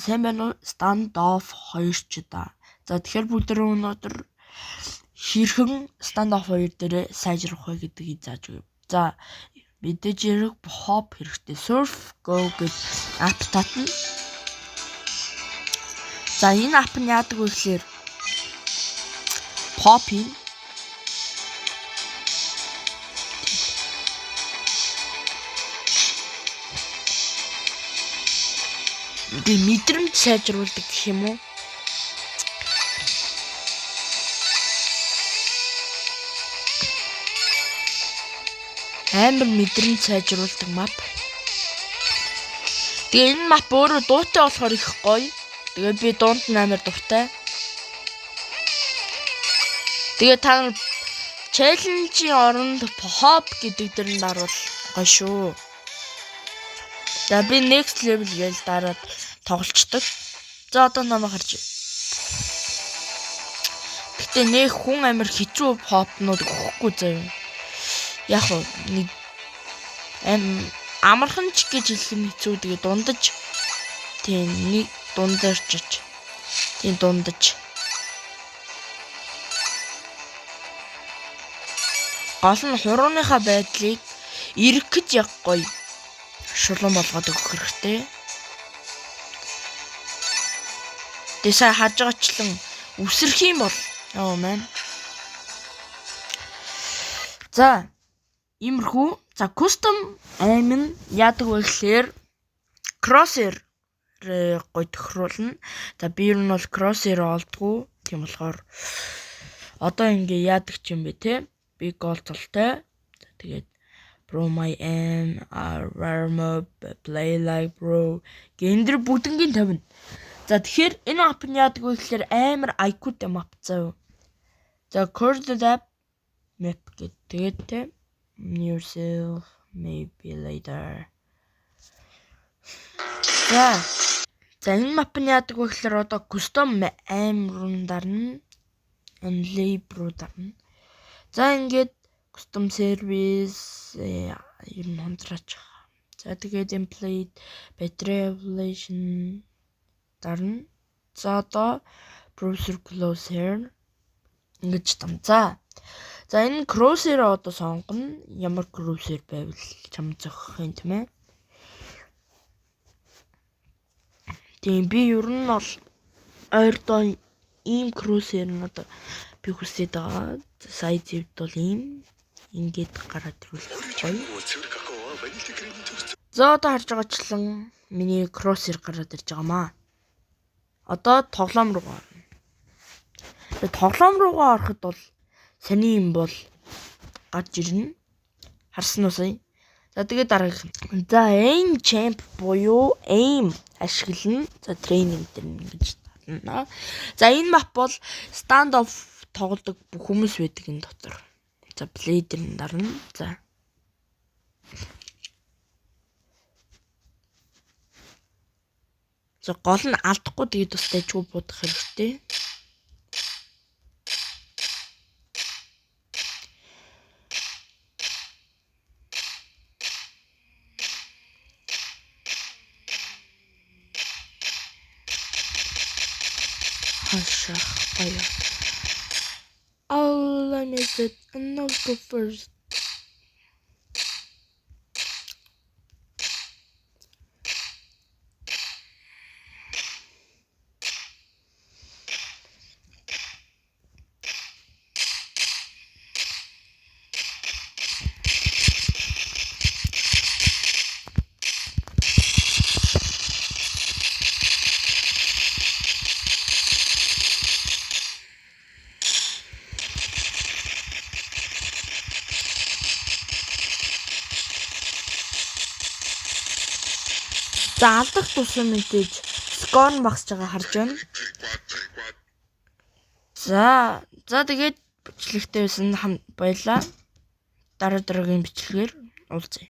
сайн байна уу? Standoff 2 ч да. За тэгэхээр бүгд өнөөдөр хэрхэн Standoff 2 дээр сайжрах вэ гэдгийг зааж өгье. За мэдээж хэрэг hop хэрэгтэй. Surf Go гэж app татна. За энэ app нь яадаг вэ гэхээр hop-ийн би мэдрэмж сайжруулдаг гэх юм уу? Амар мэдрэмж сайжруулдаг map. Тэгээ энэ map өөрөө дуутай болохоор их гоё. Тэгээ би дуунд нь амар дуртай. Тэгээ та нар challenge-ийн оронд hop гэдэг дээр нь дарвал гоё шүү. За би next level гэж дараад тоглолцдог. За одоо намайг харж. Гэтэ нэг хүн амар хизүү hopнууд өгөхгүй заяа. Яг нэг амархан ч гэж хэлэх нь хэцүү. Тэгээ дундаж тийм нэг дундарч тийм дундаж гол нь хурууныхаа байдлыг эрэх гэж яг гоё шулуун болгоод өгөх хэрэгтэй. Тэгээ сайн хаж байгаачлан үсрэх юм бол оо мэн. За иймэрхүү. За custom aim нь яадаг вэ гэхээр crosshair гоё тохируулна. За би ер нь бол crosshair олдгүй. Тийм болохоор одоо ингээ яадаг ч юм бэ те. Би гол золтой. За тэгээд bro my aim warm up play like bro гендер бүгднгийн 50. За тэгэхээр энэ app нь яадаг вэ гэхээр амар IQ-тэй map заяа. За corded app map гэдэг те. Yourself maybe later. За энэ map нь яадаг вэ гэхээр одоо custom aim руу дарна. Enlay руу дарна. За ингээд custom service ер нь хондраач. За тэгээд template battery evaluation дарна. За одоо browser closer ингэж там. За энэ crosshair одоо сонгоно. Ямар crosshair байвал чам зохих юм тийм ээ. Тийм би ер нь бол ойрдоо ийм crosshair нь одоо би хүсэж байгаа. Size зэвд бол ийм ингээд гараад ирвэл гоё. За одоо харж байгаачлан миний crosshair гараад ирж байгаамаа. Одоо тоглоом руу орно. Тоглоом руугаа ороход бол саний юм бол гарч ирнэ. Харсан уу сая? За тэгээд дараагийнх нь. За aim champ буюу aim ашиглана. За тренинг дээр ингэж татна. За энэ map бол Standoff тоглодог бүх хүмүүс байдаг энэ дотор. За play дээр нь дарна. За гол нь алдахгүй тэгээд бас дайггүй будах хэрэгтэй. Oh, I missed it. And I'll go first. За алдах тусам мэдээж скор нь багасж байгаа харж байна. За тэгээд бичлэгтэй байсан баярлаа. Дараагийн бичлэгээр уулзъя.